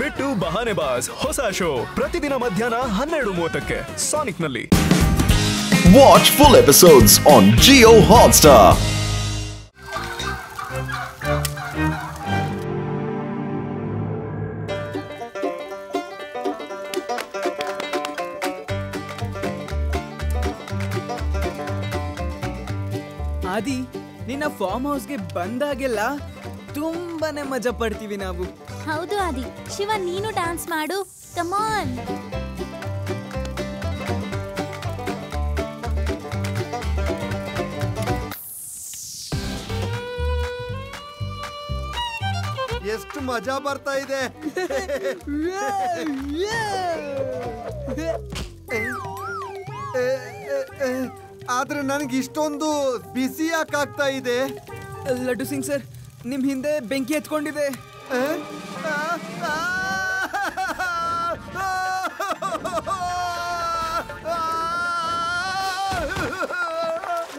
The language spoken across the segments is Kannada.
ಬಿಟ್ಟು ಬಹಾನೆ ಬಾಸ್ ಹೊಸ ಶೋ ಪ್ರತಿದಿನ ಮಧ್ಯಾಹ್ನ 12:30ಕ್ಕೆ ಸಾನಿಕ್ ನಲ್ಲಿ. Watch full episodes on Jio Hotstar. ಆದಿ, ನಿನ್ನ ಫಾರ್ಮ್ ಹೌಸ್ಗೆ ಬಂದಾಗೆಲ್ಲ ತುಂಬಾನೇ ಮಜಾ ಪಡ್ತೀವಿ ನಾವು. ಹೌದು ಆದಿ. ಶಿವ, ನೀನು ಡ್ಯಾನ್ಸ್ ಮಾಡು. Come on. ಎಷ್ಟು ಮಜಾ ಬರ್ತಾ ಇದೆ. ಆದ್ರೆ ನನಗೆ ಇಷ್ಟೊಂದು ಬಿಸಿ ಯಾಕಾಗ್ತಾ ಇದೆ? ಲಡ್ಡು ಸಿಂಗ್ ಸರ್, ನಿಮ್ ಹಿಂದೆ ಬೆಂಕಿ ಎತ್ಕೊಂಡಿದೆ.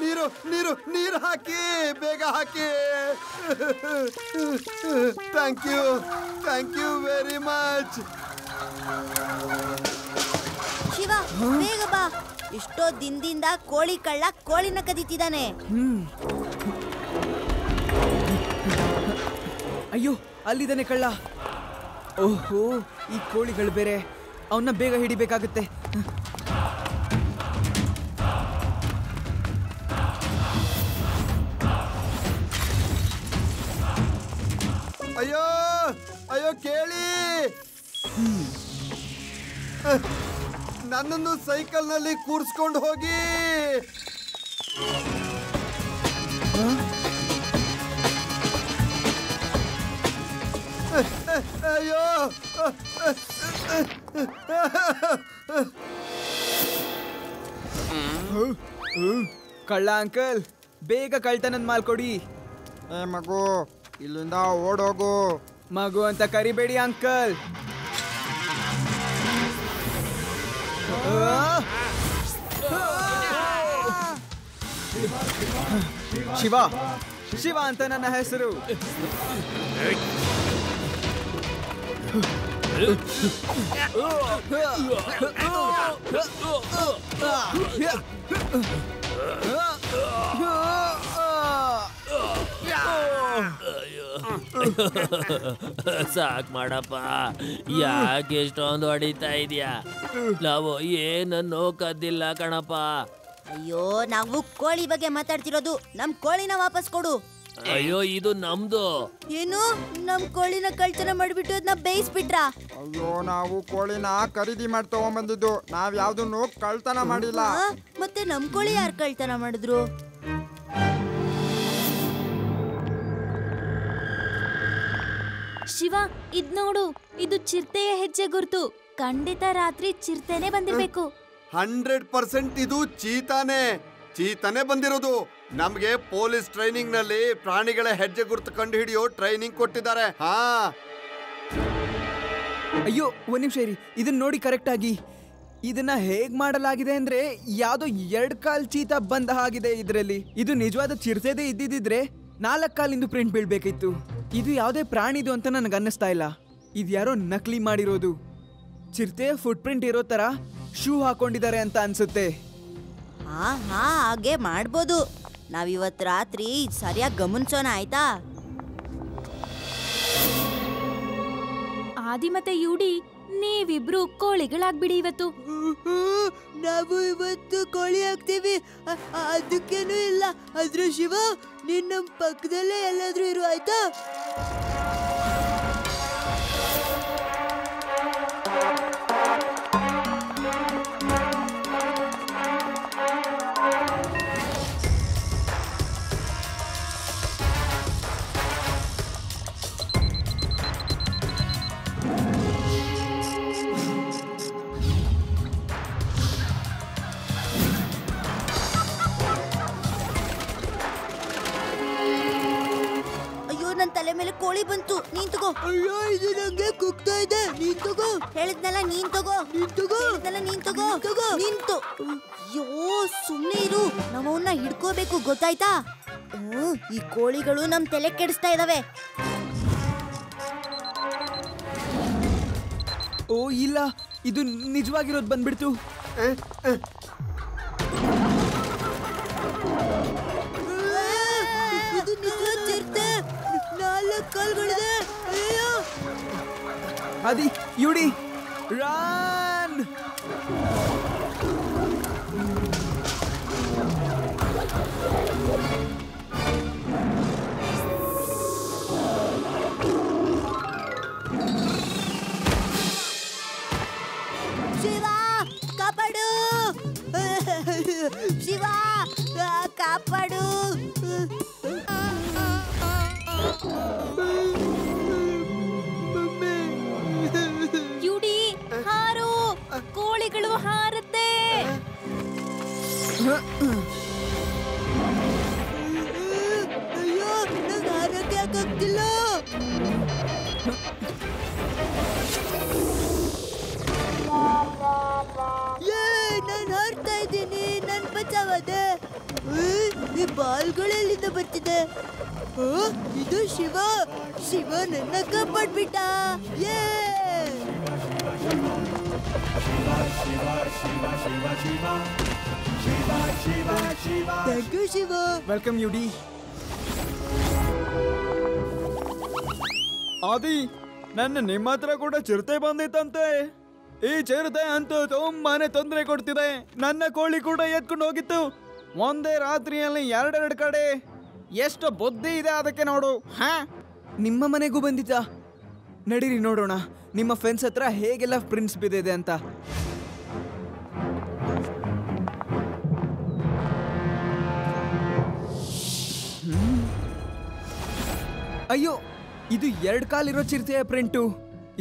ನೀರು ನೀರು ನೀರು ಹಾಕಿ, ಬೇಗ ಹಾಕಿ. Thank you very much. Shiva, ಬೇಗ ಬಾ. ಎಷ್ಟೋ ದಿನದಿಂದ ಕೋಳಿ ಕಳ್ಳ ಕೋಳಿನ ಕದೀತಿದ್ದಾನೆ. ಅಯ್ಯೋ, ಅಲ್ಲಿದ್ದಾನೆ ಕಳ್ಳ. ಓಹೋ, ಈ ಕೋಳಿಗಳು ಬೇರೆ. ಅವನ್ನ ಬೇಗ ಹಿಡಿಬೇಕಾಗುತ್ತೆ. ಅಯ್ಯೋ ಅಯ್ಯೋ, ಕೇಳಿ, ನನ್ನನ್ನು ಸೈಕಲ್ ನಲ್ಲಿ ಕೂರ್ಸ್ಕೊಂಡು ಹೋಗಿ. ಅಯ್ಯೋ, ಕಳ್ಳ ಅಂಕಲ್, ಬೇಗ ಕಳ್ತನನ್ ಮಾಡ್ಕೊಡಿ. ಮಗು, ಇಲ್ಲಿಂದ ಓಡೋಗು. ಮಗು ಅಂತ ಕರಿಬೇಡಿ ಅಂಕಲ್. ಶಿವ, ಶಿವ ಅಂತ ನನ್ನ ಹೆಸರು. ಸಾಕ್ ಮಾಡಪ್ಪ, ಯಾಕೆ ಎಷ್ಟೊಂದು ಹೊಡಿತಾ ಇದೀಯಾ? ನಾವು ಏನನ್ನೋ ಕದ್ದಿಲ್ಲ ಕಣಪ್ಪ. ಅಯ್ಯೋ, ನಾವು ಕೋಳಿ ಬಗ್ಗೆ ಮಾತಾಡ್ತಿರೋದು. ನಮ್ ಕೋಳಿನ ವಾಪಸ್ ಕೊಡು. ಅಯ್ಯೋ, ಇದು ನಮ್ದು. ಏನು, ನಮ್ ಕೋಳಿನ ಕಳ್ತನ ಮಾಡ್ಬಿಟ್ಟು ಅದನ್ನ ಬೇಯಿಸ್ಬಿಟ್ರ? ಅಯ್ಯೋ, ನಾವು ಕೋಳಿನ ಖರೀದಿ ಮಾಡಿ ತಗೊಂಡ್ಬಂದಿದ್ದು. ನಾವ್ ಯಾವ್ದನ್ನು ಕಳ್ತನ ಮಾಡಿಲ್ಲ. ಮತ್ತೆ ನಮ್ ಕೋಳಿ ಯಾರು ಕಳ್ತನ ಮಾಡಿದ್ರು? ಶಿವ, ಇದ್ ನೋಡು. ಇದು ಚಿರತೆಯ ಹೆಜ್ಜೆ ಗುರ್ತು. ಖಂಡಿತ ರಾತ್ರಿ ಚಿರತೆನೆ ಬಂದಿರ್ಬೇಕು. 100% ಇದು ಚೀತಾನೆ ಬಂದಿರೋದು. ನಮ್ಗೆ ಪೊಲೀಸ್ ಟ್ರೈನಿಂಗ್ ನಲ್ಲಿ ಪ್ರಾಣಿಗಳ ಹೆಜ್ಜೆ ಗುರುತು ಕಂಡು ಹಿಡಿಯೋ ಟ್ರೈನಿಂಗ್ ಕೊಟ್ಟಿದ್ದಾರೆ. ಹಾ, ಅಯ್ಯೋ, ಒಂದ್ ನಿಮಿಷ ಇರಿ. ಇದನ್ನ ನೋಡಿ ಕರೆಕ್ಟ್ ಆಗಿ. ಇದನ್ನ ಹೇಗ್ ಮಾಡಲಾಗಿದೆ ಅಂದ್ರೆ ಯಾವ್ದೋ 2 ಕಾಲ್ ಚೀತಾ ಬಂದ ಹಾಗಿದೆ ಇದ್ರಲ್ಲಿ. ಇದು ನಿಜವಾದ ಚಿರತೆದೇ ಇದ್ದಿದ್ರೆ 4 ಕಾಲಿಂದು ಪ್ರಿಂಟ್ ಬೀಳ್ಬೇಕಿತ್ತು. ಇದು ಯಾವುದೇ ಪ್ರಾಣಿದು ಅಂತ ನನಗೆ ಅನ್ನಿಸ್ತಾ ಇಲ್ಲ. ಇದು ಯಾರೋ ನಕಲಿ ಮಾಡಿರೋದು. ಚಿರತೆ ಫುಟ್ ಪ್ರಿಂಟ್ ಇರೋ ತರ ಶೂ ಹಾಕೊಂಡಿದ್ದಾರೆ ಅಂತ ಅನ್ಸುತ್ತೆ. ಹಾ, ಹಾಗೆ ಮಾಡ್ಬೋದು. ನಾವಿವತ್ ರಾತ್ರಿ ಸರಿಯಾಗಿ ಗಮನಿಸೋಣ, ಆಯ್ತಾ? ಆದಿ ಮತ್ತೆ ಯುಡಿ, ನೀವಿಬ್ರು ಕೋಳಿಗಳಾಗ್ಬಿಡಿ ಇವತ್ತು. ನಾವು ಇವತ್ತು ಕೋಳಿ ಹಾಕ್ತೀವಿ, ಅದಕ್ಕೇನು ಇಲ್ಲ. ಆದ್ರೆ ಶಿವ, ನೀನ್ ನಮ್ ಪಕ್ಕದಲ್ಲೇ ಎಲ್ಲಾದ್ರೂ ಇರು, ಆಯ್ತಾ? ತಲೆ ಮೇಲೆ ಕೋಳಿ ಬಂತು. ನೀನ್ ತಗೋ. ಅಯ್ಯೋ, ಇದು ನಂಗೆ ಕುಗ್ತಾ ಇದೆ. ನೀನ್ ತಗೋ. ಹೇಳಿದ್ನಲ್ಲ, ನೀನ್ ತಗೋ. ಹೇಳಿದ್ನಲ್ಲ, ನೀನ್ ತಗೋ. ನಿಂತು. ಅಯ್ಯೋ, ಸುಮ್ನೆ ಇರು. ನಾವು ಅವನ್ನ ಹಿಡ್ಕೋಬೇಕು, ಗೊತ್ತಾಯ್ತಾ? ಈ ಕೋಳಿಗಳು ನಮ್ ತಲೆ ಕೆಡಿಸ್ತಾ ಇದಾವೆ. ಓ ಇಲ್ಲ, ಇದು ನಿಜವಾಗಿರೋದು ಬಂದ್ಬಿಡ್ತು. ಇದು ನಿಜ ಚಿರತೆ, 4 ಕಾಲ್ಗಳಿದೆ. ಅಯ್ಯೋ ಆದಿ, ಯುಡಿ, ರನ್! ಶಿವ ಕಾಪಾಡು, ಶಿವ ಕಾಪಾಡು. ಯುಡಿ ಹಾರು, ಕೋಳಿಗಳು ಹಾರುತ್ತೆ. ಅಯ್ಯೋ ನಂಗೆ ಹಾರಕ್ಕೆ ಆಗ್ತಿಲ್ಲ. ನಾನು ಹಾರ್ತಾ ಇದ್ದೀನಿ, ನನ್ ಬಚಾವದೆ. ಈ ಬಾಲ್ಗಳೆಲ್ಲಿಂದ ಬರ್ತಿದೆ? ಇದು ಶಿವ, ಶಿವ ನನ್ನ ಕಾಪಾಡ್ಬಿಟ್ಟ. Thank you Shiva. ವೆಲ್ಕಮ್ ಯುಡಿ. ಆದಿ, ನಿಮ್ಮ ಹತ್ರ ಕೂಡ ಚಿರತೆ ಬಂದಿತ್ತಂತೆ. ಈ ಚಿರತೆ ಅಂತೂ ತುಂಬಾನೇ ತೊಂದರೆ ಕೊಡ್ತಿದೆ. ನನ್ನ ಕೋಳಿ ಕೂಡ ಎತ್ಕೊಂಡು ಹೋಗಿತ್ತು. ಒಂದೇ ರಾತ್ರಿಯಲ್ಲಿ 2 ಕಡೆ. ಎಷ್ಟು ಬುದ್ಧಿ ಇದೆ ಅದಕ್ಕೆ ನೋಡು. ನಿಮ್ಮ ಮನೆಗೂ ಬಂದಿತ್ತ? ನಡೀರಿ ನೋಡೋಣ ನಿಮ್ಮ ಫೆನ್ಸ್ ಹತ್ರ ಹೇಗೆಲ್ಲ ಪ್ರಿನ್ಸ್ ಬಿದ್ದಿದೆ ಅಂತ. ಅಯ್ಯೋ, ಇದು 2 ಕಾಲಿರೋ ಚಿರತೆಯ ಪ್ರಿಂಟು.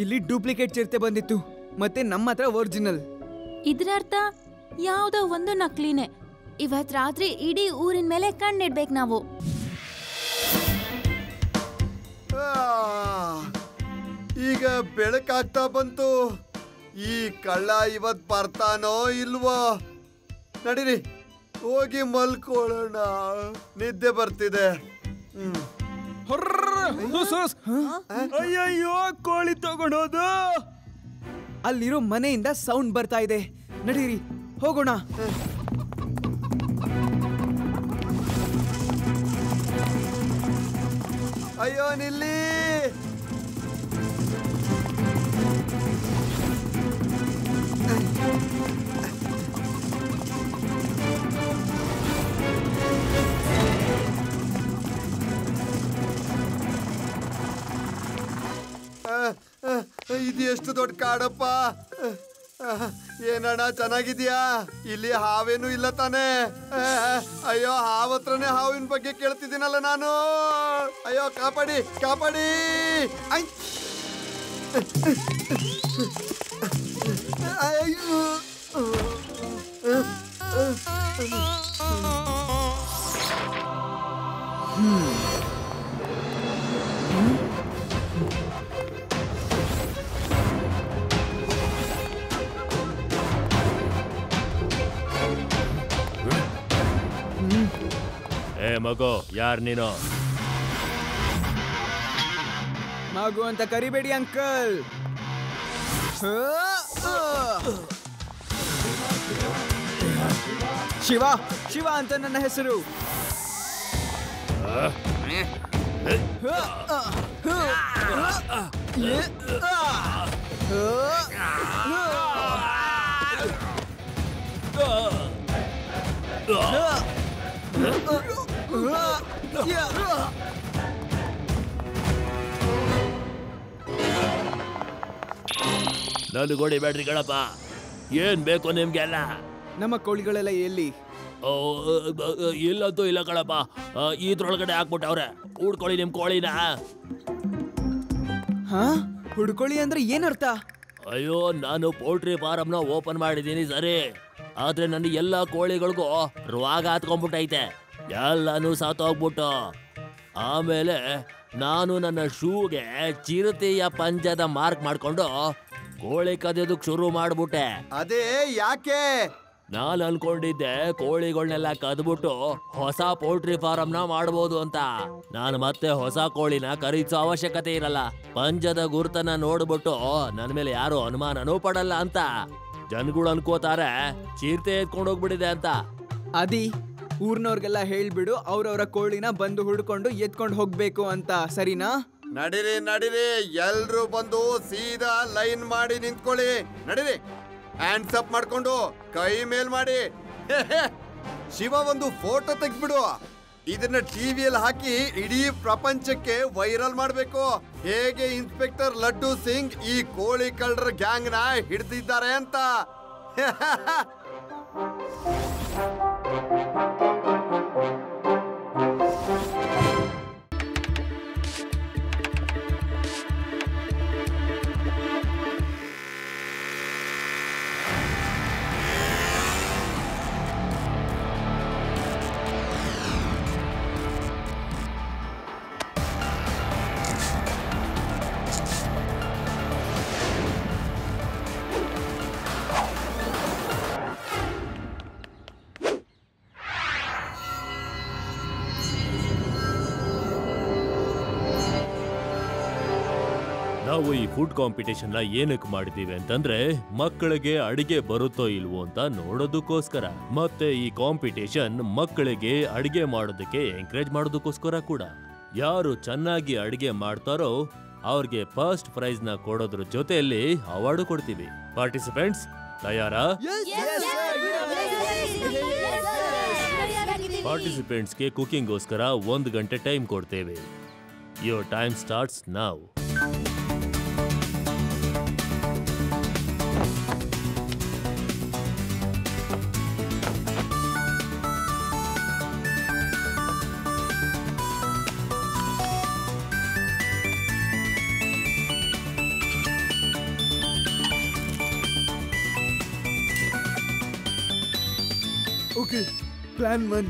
ಇಲ್ಲಿ ಡೂಪ್ಲಿಕೇಟ್ ಚಿರತೆ ಬಂದಿತ್ತು, ಮತ್ತೆ ನಮ್ಮ ಹತ್ರ ಒರಿಜಿನಲ್. ಇದರರ್ಥ ಯಾವುದೋ ಒಂದು ನಕಲಿನೇ. ಇವತ್ ರಾತ್ರಿ ಇಡೀ ಊರಿನ ಮೇಲೆ ಕಣ್ಣಿಡ್ಬೇಕು ನಾವು. ಈಗ ಬೆಳಕಾಗ್ತಾ ಬಂತು. ಈ ಕಳ್ಳ ಇವತ್ ಬರ್ತಾನೋ ಇಲ್ವೋ? ನಡೀರಿ ಹೋಗಿ ಮಲ್ಕೊಳ್ಳೋಣ, ನಿದ್ದೆ ಬರ್ತಿದೆ. ಅಯ್ಯಯ್ಯೋ, ಕೋಳಿ ತಗೊಂಡೋದು. ಅಲ್ಲಿರೋ ಮನೆಯಿಂದ ಸೌಂಡ್ ಬರ್ತಾ ಇದೆ. ನಡೀರಿ ಹೋಗೋಣ. ಅಯ್ಯೋ ನಿಲ್ಲಿ. ಇದು ಎಷ್ಟು ದೊಡ್ಡ ಕಾಡಪ್ಪ. ಏನಣ್ಣ, ಚೆನ್ನಾಗಿದ್ಯಾ? ಇಲ್ಲಿ ಹಾವೇನು ಇಲ್ಲ ತಾನೆ? ಅಯ್ಯೋ, ಹಾವತ್ರನೇ ಹಾವಿನ ಬಗ್ಗೆ ಕೇಳ್ತಿದ್ದೀನಲ್ಲ ನಾನು. ಅಯ್ಯೋ, ಕಾಪಾಡಿ ಕಾಪಾಡಿ. ಅಯ್ಯೋ, ಮಗು, ಯಾರ್ ನೀನು? ಮಗು ಅಂತ ಕರಿಬೇಡಿ ಅಂಕಲ್. ಶಿವ, ಶಿವ ಅಂತ ನನ್ನ ಹೆಸರು. ನಾನು ಗೋಡಿ ಬ್ಯಾಟ್ರಿ ಕಣಪ್ಪ. ಏನ್ ಬೇಕು ನಿಮ್ಗೆಲ್ಲ? ನಮ್ಮ ಕೋಳಿಗಳೆಲ್ಲ ಎಲ್ಲಿ? ಇಲ್ಲಂತೂ ಇಲ್ಲ ಕಣಪ್ಪ. ಇದ್ರೊಳಗಡೆ ಹಾಕ್ಬಿಟ್ಟವ್ರೆ. ಹುಡ್ಕೊಳ್ಳಿ ನಿಮ್ ಕೋಳಿನ. ಹಾ, ಹುಡ್ಕೊಳ್ಳಿ ಅಂದ್ರೆ ಏನರ್ಥ? ಅಯ್ಯೋ, ನಾನು ಪೋಲ್ಟ್ರಿ ಫಾರಮ್ನ ಓಪನ್ ಮಾಡಿದ್ದೀನಿ ಸರಿ, ಆದ್ರೆ ನನ್ನ ಎಲ್ಲಾ ಕೋಳಿಗಳಿಗೂ ರೋಗ ಹತ್ಕೊಂಡ್ಬಿಟ್ಟೈತೆ. ಎಲ್ಲಾನು ಸಾತೋಗ್ಬಿಟ್ಟು. ಆಮೇಲೆ ನಾನು ನನ್ನ ಶೂಗೆ ಚಿರತೆಯ ಪಂಜದ ಮಾರ್ಕ್ ಮಾಡ್ಕೊಂಡು ಕೋಳಿ ಕದಿಯೋದಕ್ಕೆ ಶುರು ಮಾಡ್ಬಿಟ್ಟೆ. ಅದೇ ಯಾಕೆ? ನಾನ್ ಅನ್ಕೊಂಡಿದ್ದೆ ಕೋಳಿಗಳನ್ನೆಲ್ಲ ಕದ್ಬಿಟ್ಟು ಹೊಸ ಪೋಲ್ಟ್ರಿ ಫಾರಂ ನ ಮಾಡಬಹುದು ಅಂತ. ನಾನು ಮತ್ತೆ ಹೊಸ ಕೋಳಿನ ಖರೀದಿಸೋ ಅವಶ್ಯಕತೆ ಇರಲ್ಲ. ಪಂಜದ ಗುರುತನ್ನ ನೋಡ್ಬಿಟ್ಟು ನನ್ ಮೇಲೆ ಯಾರು ಅನುಮಾನನೂ ಪಡಲ್ಲ ಅಂತ. ಜನಗಳು ಅನ್ಕೋತಾರೆ ಚಿರತೆ ಎತ್ಕೊಂಡು ಹೋಗ್ಬಿಟ್ಟಿದೆ ಅಂತ. ಅದಿ ಊರ್ನವ್ರಿಗೆಲ್ಲ ಹೇಳ್ಬಿಡು, ಅವ್ರವ್ರ ಕೋಳಿನ ಬಂದು ಹುಡ್ಕೊಂಡು ಎತ್ಕೊಂಡು ಹೋಗ್ಬೇಕು ಅಂತ, ಸರಿನಾ? ನಡೀರಿ ನಡೀರಿ, ಎಲ್ರು ಬಂದು ಸೀದಾ ಲೈನ್ ಮಾಡಿ ನಿಂತ್ಕೊಳ್ಳಿ. ನಡೀರಿ, ಹ್ಯಾಂಡ್ಸ್ ಅಪ್ ಮಾಡ್ಕೊಂಡು ಕೈ ಮೇಲ್ ಮಾಡಿ. ಶಿವ, ಒಂದು ಫೋಟೋ ತೆಗ್ಬಿಡು. ಇದನ್ನ ಟಿವಿಯಲ್ಲಿ ಹಾಕಿ ಇಡೀ ಪ್ರಪಂಚಕ್ಕೆ ವೈರಲ್ ಮಾಡ್ಬೇಕು. ಹೇಗೆ ಇನ್ಸ್ಪೆಕ್ಟರ್ ಲಡ್ಡು ಸಿಂಗ್ ಈ ಕೋಳಿ ಕಳ್ಳರ ಗ್ಯಾಂಗ್ ನ ಹಿಡಿದಿದ್ದಾರೆ ಅಂತ. ನಾವು ಈ ಫುಡ್ ಕಾಂಪಿಟೇಷನ್ ನ ಏನಕ್ಕೆ ಮಾಡಿದೀವಿ ಅಂತಂದ್ರೆ ಮಕ್ಕಳಿಗೆ ಅಡಿಗೆ ಬರುತ್ತೋ ಇಲ್ವೋ ಅಂತ ನೋಡೋದಕ್ಕೋಸ್ಕರ. ಮತ್ತೆ ಈ ಕಾಂಪಿಟೇಷನ್ ಮಕ್ಕಳಿಗೆ ಅಡಿಗೆ ಮಾಡೋದಕ್ಕೆ ಎಂಕರೇಜ್ ಮಾಡೋದಕ್ಕೋಸ್ಕರ ಕೂಡ. ಯಾರು ಚೆನ್ನಾಗಿ ಅಡಿಗೆ ಮಾಡ್ತಾರೋ ಅವ್ರಿಗೆ ಫಸ್ಟ್ ಪ್ರೈಸ್ ನ ಕೊಡೋದ್ರ ಜೊತೆಯಲ್ಲಿ ಅವಾರ್ಡ್ ಕೊಡ್ತೀವಿ. ಪಾರ್ಟಿಸಿಪೆಂಟ್ಸ್ ತಯಾರಾ? ಪಾರ್ಟಿಸಿಪೆಂಟ್ಸ್ಗೆ ಕುಕಿಂಗ್ಗೋಸ್ಕರ 1 ಗಂಟೆ ಟೈಮ್ ಕೊಡ್ತೇವೆ. Your time starts now. Okay, plan 1.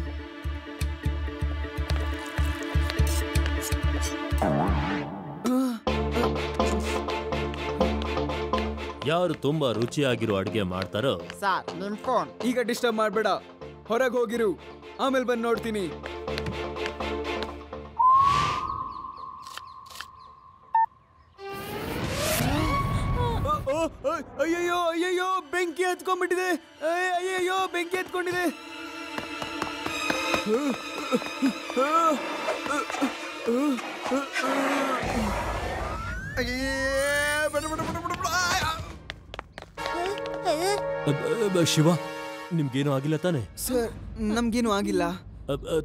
ಯಾರು ತುಂಬಾ ರುಚಿಯಾಗಿರೋ ಅಡಿಗೆ ಮಾಡ್ತಾರೋ ಸರ್ ನಿಮ್ ಫೋನ್. ಈಗ ಡಿಸ್ಟರ್ಬ್ ಮಾಡ್ಬೇಡ, ಹೊರಗೆ ಹೋಗಿರು, ಆಮೇಲೆ ಬಂದು ನೋಡ್ತೀನಿ. ಅಯ್ಯಯ್ಯೋ ಅಯ್ಯಯ್ಯೋ, ಬೆಂಕಿ ಹತ್ಕೊಂಡ್ಬಿಟ್ಟಿದೆ. ಅಯ್ಯಯ್ಯೋ, ಬೆಂಕಿ ಹತ್ಕೊಂಡಿದೆ. ಶಿವ, ನಿಮ್ಗೇನು ಆಗಿಲ್ಲ ತಾನೆ? ಸರ್, ನಮ್ಗೇನು ಆಗಿಲ್ಲ.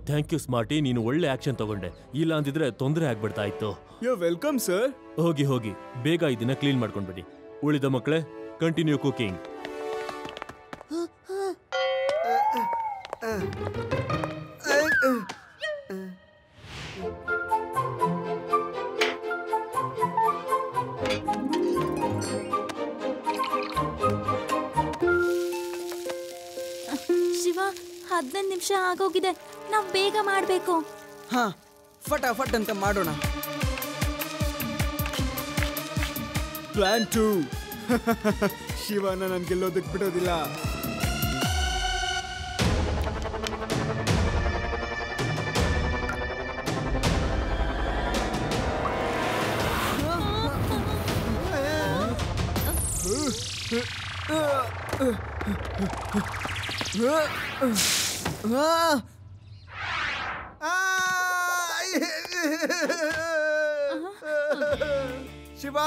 ಥ್ಯಾಂಕ್ ಯು ಸ್ಮಾರ್ಟಿ, ನೀನು ಒಳ್ಳೆ ಆಕ್ಷನ್ ತಗೊಂಡೆ. ಇಲ್ಲ ಅಂದಿದ್ರೆ ತೊಂದರೆ ಆಗ್ಬಿಡ್ತಾ ಇತ್ತು. You welcome sir. ಹೋಗಿ ಹೋಗಿ ಬೇಗ ಇದನ್ನ ಕ್ಲೀನ್ ಮಾಡ್ಕೊಂಡ್ಬಿಡಿ. ಉಳಿದ ಮಕ್ಕಳೇ, ಕಂಟಿನ್ಯೂ ಕುಕಿಂಗ್. ಶಿವ, 15 ನಿಮಿಷ ಆಗೋಗಿದೆ, ನಾವ್ ಬೇಗ ಮಾಡ್ಬೇಕು. ಹಾ, ಫಟಾಫಟ್ ಅಂತ ಮಾಡೋಣ. ಪ್ಲಾನ್ 2. ಶಿವನ ನಾನು ಗೆಲ್ಲೋದಕ್ಕೆ ಬಿಡೋದಿಲ್ಲ. ಶಿವ,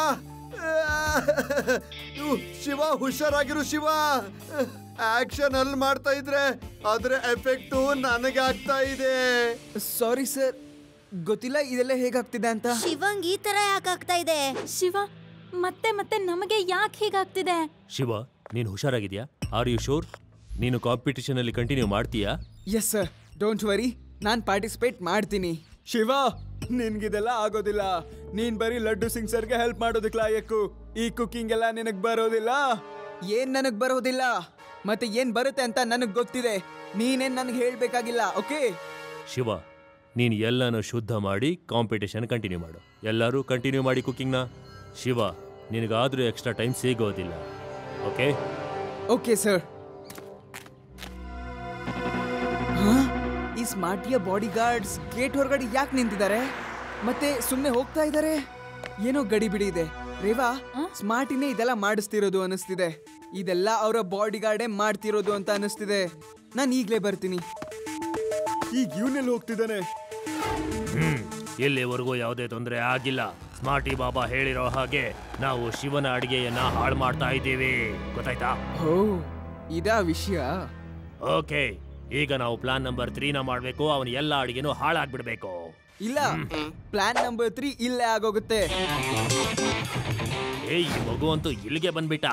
ಶಿವ ಹುಷಾರಾಗಿರು ಶಿವ. ಆಕ್ಷನ್ ಅಲ್ಲಿ ಮಾಡ್ತಾ ಇದ್ರೆ ಅದ್ರ ಎಫೆಕ್ಟ್ ನನಗೆ ಆಗ್ತಾ ಇದೆ. ಸಾರಿ ಸರ್, ಗೊತ್ತಿಲ್ಲ ಇದೆಲ್ಲ ಹೇಗಾಗ್ತಿದೆ ಅಂತ. ಶಿವಂಗ್ ಈ ತರ ಯಾಕಾಗ್ತಾ ಇದೆ? ಶಿವ, ಮತ್ತೆ ಮತ್ತೆ ನಮಗೆ ಯಾಕೆ ಹೀಗಾಗ್ತಿದೆ? ಶಿವ, ನೀನು ಹುಷಾರಾಗಿದ್ಯಾ? Are you sure? ನೀನು ಕಾಂಪಿಟಿಷನ್ ಅಲ್ಲಿ ಕಂಟಿನ್ಯೂ ಮಾಡ್ತೀಯಾ? ಎಸ್ ಸರ್, ಡೋಂಟ್ ವರಿ, ನಾನು ಪಾರ್ಟಿಸಿಪೇಟ್ ಮಾಡ್ತೀನಿ. ಶಿವ, ನಿನ್ಗಿದೆಲ್ಲ ಆಗೋದಿಲ್ಲ. ನೀನ್ ಬರೀ ಲಡ್ಡು ಸಿಂಗ್ ಸರ್ಗೆ ಹೆಲ್ಪ್ ಮಾಡೋದಕ್ಕೆ ಲಾಯಕ್ಕು. ಈ ಕುಕಿಂಗ್ ಎಲ್ಲ ನಿನಗ್ ಬರೋದಿಲ್ಲ. ಏನ್ ನನಗ್ ಬರೋದಿಲ್ಲ, ಮತ್ತೆ ಏನ್ ಬರುತ್ತೆ ಅಂತ ನನಗ್ ಗೊತ್ತಿದೆ. ನೀನೇನ್ ನನಗೆ ಹೇಳ್ಬೇಕಾಗಿಲ್ಲ, ಓಕೆ? ಶಿವ, ನೀನು ಎಲ್ಲಾನು ಶುದ್ಧ ಮಾಡಿ ಕಾಂಪಿಟೇಷನ್ ಕಂಟಿನ್ಯೂ ಮಾಡು. ಎಲ್ಲರೂ ಕಂಟಿನ್ಯೂ ಮಾಡಿ ಕುಕಿಂಗ್ನ. ಶಿವ, ನಿನಗಾದ್ರೂ ಎಕ್ಸ್ಟ್ರಾ ಟೈಮ್ ಸಿಗೋದಿಲ್ಲ, ಓಕೆ? Okay sir. ಸ್ಮಾರ್ಟಿಯ ಬಾಡಿ ಗಾರ್ಡ್ಸ್ ಗೇಟ್ ಹೊರಗಡೆ ಯಾಕೆ ನಿಂತಿದ್ದಾರೆ ಮತ್ತೆ ಸುಮ್ಮನೆ ಹೋಗ್ತಾ ಇದ್ದಾರೆ? ಏನೋ ಗಡಿಬಿಡಿ ಇದೆ. ರೇವಾ, ಸ್ಮಾರ್ಟಿನೇ ಇದೆಲ್ಲ ಮಾಡಿಸ್ತಿರೋದು ಅನಿಸ್ತಿದೆ. ಇದೆಲ್ಲ ಅವರ ಬಾಡಿ ಗಾರ್ಡೇ ಮಾಡ್ತಿರೋದು ಅಂತ ಅನಿಸ್ತಿದೆ. ನಾನು ಈಗಲೇ ಬರ್ತೀನಿ. ಈಗ ಇವನೆಲ್ಲಿ ಹೋಗ್ತಿದ್ದಾನೆ? ಇಲ್ಲಿವರೆಗೂ ಯಾವುದೇ ತೊಂದರೆ ಆಗಿಲ್ಲ. ಸ್ಮಾರ್ಟಿ ಬಾಬಾ ಹೇಳಿರೋ ಹಾಗೆ ನಾವು ಶಿವನ ಅಡಿಗೆಯನ್ನ ಹಾಳು ಮಾಡ್ತಾ ಇದ್ದೀವಿ, ಗೊತ್ತಾಯ್ತಾ? ಓ, ಇದಾ ವಿಷಯ? ಓಕೆ, ಈಗ ನಾವು ಪ್ಲಾನ್ ನಂಬರ್ 3ನ ಮಾಡ್ಬೇಕು. ಅವನ ಎಲ್ಲ ಅಡಿಗೆನೂ ಹಾಳಾಗ್ಬಿಡ್ಬೇಕು. ಇಲ್ಲ, ಪ್ಲಾನ್ ನಂಬರ್ 3 ಇಲ್ಲೇ ಆಗೋಗುತ್ತೆ. ಏಯ್, ಈ ಮಗು ಅಂತೂ ಇಲ್ಲಿಗೆ ಬಂದ್ಬಿಟ್ಟ.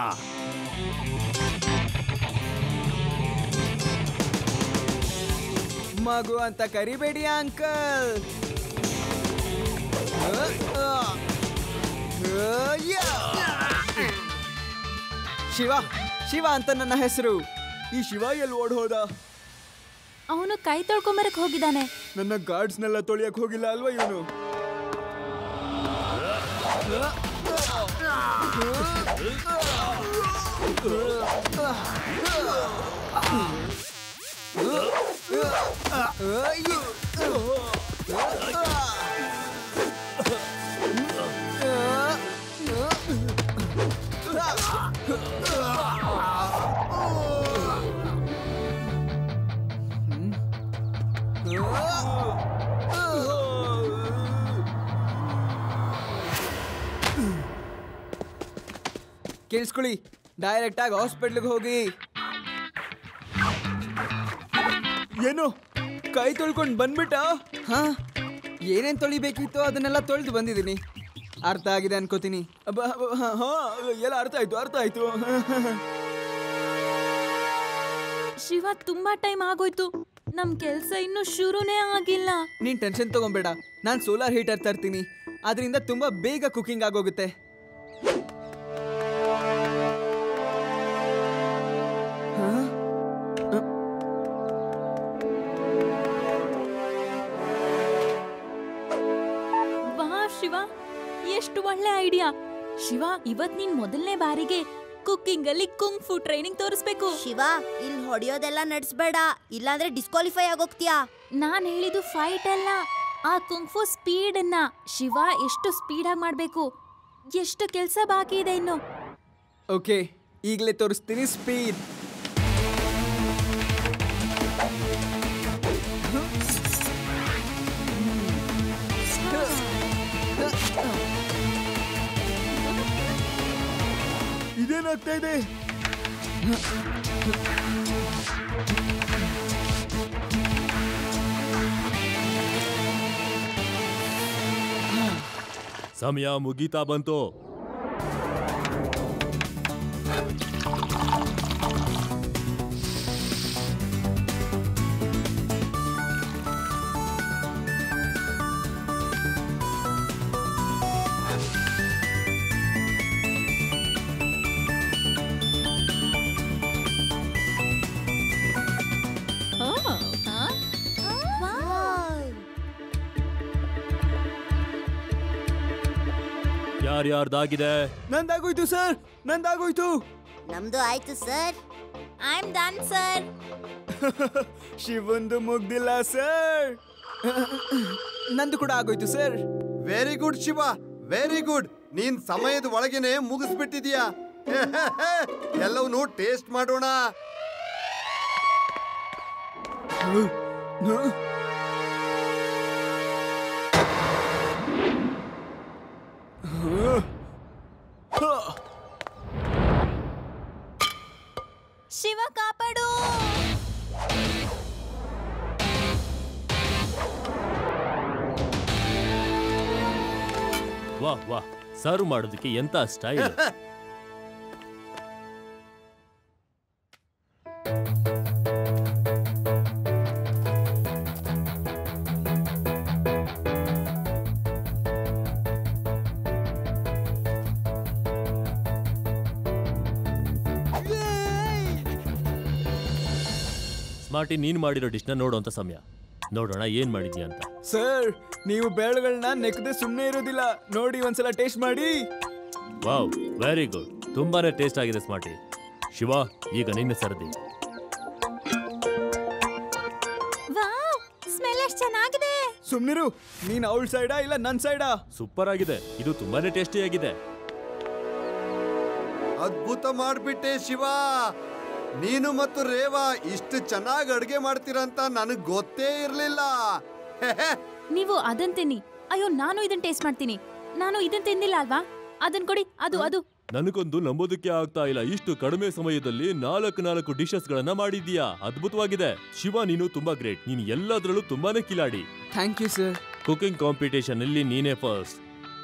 ಮಗು ಅಂತ ಕರಿಬೇಡಿ ಅಂಕಲ್. ಶಿವ, ಶಿವ ಅಂತ ನನ್ನ ಹೆಸರು. ಈ ಶಿವ ಎಲ್ಲಿ ಓಡ್ ಹೋದ? ಅವನು ಕೈ ತೊಳ್ಕೊಂಬರಕ್ ಹೋಗಿದ್ದಾನೆ. ನನ್ನ ಗಾರ್ಡ್ಸ್ನೆಲ್ಲ ತೊಳಿಯಕ್ ಹೋಗಿಲ್ಲ ಅಲ್ವಾ ಇವನು? ಕೇಳಿಸ್ಕೊಳ್ಳಿ, ಡೈರೆಕ್ಟ್ ಆಗಿ ಹಾಸ್ಪಿಟ್ಲಿಗೆ ಹೋಗಿ. ಏನು, ಕೈ ತೊಳ್ಕೊಂಡು ಬಂದ್ಬಿಟ್ಟ? ಹಾ, ಏನೇನ್ ತೊಳಿಬೇಕಿತ್ತು ಅದನ್ನೆಲ್ಲ ತೊಳೆದು ಬಂದಿದ್ದೀನಿ. ಅರ್ಥ ಆಗಿದೆ ಅನ್ಕೋತೀನಿ. ಹಾ, ಎಲ್ಲ ಅರ್ಥ ಆಯ್ತು. ಶಿವ, ತುಂಬಾ ಟೈಮ್ ಆಗೋಯ್ತು. ನಮ್ ಕೆಲ್ಸ ಇನ್ನು ಶುರುನೇ ಆಗಿಲ್ಲ. ನೀನ್ ಟೆನ್ಷನ್ ತಗೊಂಬೇಡ, ನಾನು ಸೋಲಾರ್ ಹೀಟರ್ ತರ್ತೀನಿ. ಅದರಿಂದ ತುಂಬಾ ಬೇಗ ಕುಕಿಂಗ್ ಆಗೋಗುತ್ತೆ. ಶಿವ, ಎಷ್ಟು ಒಳ್ಳೆ ಐಡಿಯಾ. ಶಿವ, ಇವತ್ ನೀನ್ ಮೊದಲನೇ ಬಾರಿಗೆ ಕುಕ್ಕಿಂಗ್ ಅಲ್ಲಿ ಕುಂಗ್ ಫು ಟ್ರೈನಿಂಗ್ ತೋರಿಸ್ಬೇಕು. ಶಿವ, ಇಲ್ಲಿ ಹೊಡೆಯೋದೆಲ್ಲ ನಡೆಸಬೇಡ, ಇಲ್ಲಾಂದ್ರೆ ಡಿಸ್ಕ್ವಾಲಿಫೈ ಆಗೋಗ್ತೀಯಾ. ನಾನ್ ಹೇಳಿದ್ದು ಫೈಟ್ ಅಲ್ಲ, ಆ ಕುಂಗ್ ಫು ಸ್ಪೀಡ್ ಅನ್ನ. ಶಿವ, ಎಷ್ಟು ಸ್ಪೀಡ್ ಆಗಿ ಮಾಡ್ಬೇಕು, ಎಷ್ಟು ಕೆಲ್ಸ ಬಾಕಿ ಇದೆ ಇನ್ನು. ಓಕೆ, ಈಗಲೇ ತೋರಿಸ್ತೀನಿ ಸ್ಪೀಡ್. ಇದೇನಾಗ್ತಾ ಇದೆ? ಸಮಯ ಮುಗೀತಾ ಬಂತು. ಯಾರ್ಯಾರ್ದಾಗಿದೆ? ನಂದಾಗೋಯ್ತು ಸರ್, ನಂದಾಗೋಯ್ತು. ನಮ್ದು ಆಯ್ತು sir. I am done sir. ಶಿವಂದು ಮುಗ್ದಿಲ್ಲ ಸರ್. ನಂದು ಕೂಡ ಆಗೋಯ್ತು sir. Very good Shiva, very good. ನೀನ್ ಸಮಯದ ಒಳಗೇನೆ ಮುಗಿಸ್ಬಿಟ್ಟಿದ್ಯಾ. ಎಲ್ಲವನ್ನೂ ಟೇಸ್ಟ್ ಮಾಡೋಣ. ಶಿವ, ಕಾಪಾಡು. ವಾಹ್ ವಾಹ್, ಸರ್ವ್ ಮಾಡೋದಕ್ಕೆ ಎಂತ ಸ್ಟೈಲ್. ಸ್ಮಾರ್ಟಿ, ನೀನ್ ಮಾಡಿರೋ ಡಿಶ್ನ ನೋಡುವಂತ ಸಮಯ. ನೋಡೋಣ ಏನ್ ಮಾಡಿದ್ಯಾ ಅಂತ. ಸರ್, ನೀವು ಬೇಳೆಗಳನ್ನ ನೆಕ್ಕದೆ ಸುಮ್ಮನೆ ಇರೋದಿಲ್ಲ. ನೋಡಿ, ಒಂದ್ಸಲ ಟೇಸ್ಟ್ ಮಾಡಿ. Wow, very good. ತುಂಬಾನೇ ಟೇಸ್ಟ್ ಆಗಿದೆ ಸ್ಮಾರ್ಟಿ. ಶಿವ, ಈಗ ನಿನ್ನ ಸರದಿ. ವಾವ್, ಸುಮ್ನಿರು. ನೀನ್ ಅವಳ ಸೈಡಾ ಇಲ್ಲ ನನ್ ಸೈಡಾ? ಸೂಪರ್ ಆಗಿದೆ, ಇದು ತುಂಬಾನೇ ಟೇಸ್ಟಿ ಆಗಿದೆ. ಅದ್ಭುತ ಮಾಡ್ಬಿಟ್ಟೆ ಶಿವ. ನೀನು ಮತ್ತು ರೇವಾ ಇಷ್ಟು ಚೆನ್ನಾಗಿ ಅಡ್ಗೆ ಮಾಡ್ತೀರಂತ ನನಗ್ ಗೊತ್ತೇ ಇರ್ಲಿಲ್ಲ. ನೀವು ಅದನ್ ತಿನ್ನಿ. ಅಯ್ಯೋ, ನಾನು ಇದನ್ ಟೇಸ್ಟ್ ಮಾಡ್ತೀನಿ. ನಾನು ಇದನ್ ತಿಂದಿಲ್ಲ ಅಲ್ವಾ? ಅದನ್ ಕೊಡಿ. ಅದು ನನಗೊಂದು ನಂಬೋದಕ್ಕೆ ಆಗ್ತಾ ಇಲ್ಲ. ಇಷ್ಟು ಕಡಿಮೆ ಸಮಯದಲ್ಲಿ 4 ಡಿಶಸ್ ಗಳನ್ನ ಮಾಡಿದ್ಯಾ. ಅದ್ಭುತವಾಗಿದೆ ಶಿವ, ನೀನು ತುಂಬಾ ಗ್ರೇಟ್. ನೀನು ಎಲ್ಲದರಲ್ಲೂ ತುಂಬಾನೇ ಕಿಲಾಡಿ. Thank you sir. Cooking competition ಅಲ್ಲಿ ನೀನೇ ಫಸ್ಟ್.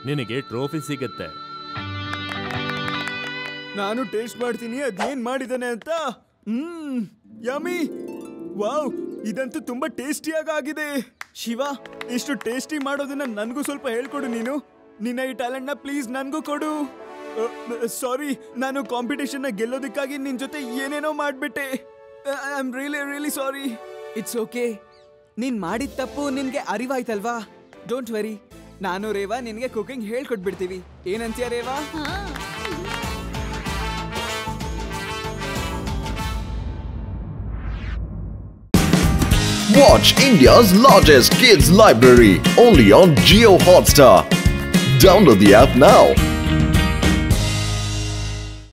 ನಿನಗೆ ಟ್ರೋಫಿ ಸಿಗತ್ತೆ. ನಾನು ಟೇಸ್ಟ್ ಮಾಡ್ತೀನಿ ಅದೇನ್ ಮಾಡಿದಾನೆ ಅಂತ. ಯಮ್ಮಿ. ವಾವ್, ಇದಂತೂ ತುಂಬಾ ಟೇಸ್ಟಿಯಾಗಿ ಆಗಿದೆ. ಶಿವ, ಇಷ್ಟು ಟೇಸ್ಟಿ ಮಾಡೋದನ್ನ ನನ್ಗೂ ಸ್ವಲ್ಪ ಹೇಳ್ಕೊಡು ನೀನು. ನಿನ್ನ ಈ ಟ್ಯಾಲೆಂಟ್ ನ ಪ್ಲೀಸ್ ನನ್ಗೂ ಕೊಡು. ಸಾರಿ, ನಾನು ಕಾಂಪಿಟೇಷನ್ ನ ಗೆಲ್ಲೋದಕ್ಕಾಗಿ ನಿನ್ ಜೊತೆ ಏನೇನೋ ಮಾಡ್ಬಿಟ್ಟೆ. I am really sorry. It's okay. ನೀನ್ ಮಾಡಿದ ತಪ್ಪು ನಿನ್ಗೆ ಅರಿವಾಯ್ತಲ್ವಾ? ಡೋಂಟ್ ವೆರಿ, ನಾನು ರೇವಾ ನಿನ್ಗೆ ಕುಕಿಂಗ್ ಹೇಳ್ಕೊಟ್ಬಿಡ್ತೀವಿ. ಏನಂತೀಯ Reva? Watch India's largest kids library only on Jio Hotstar. Download the app now.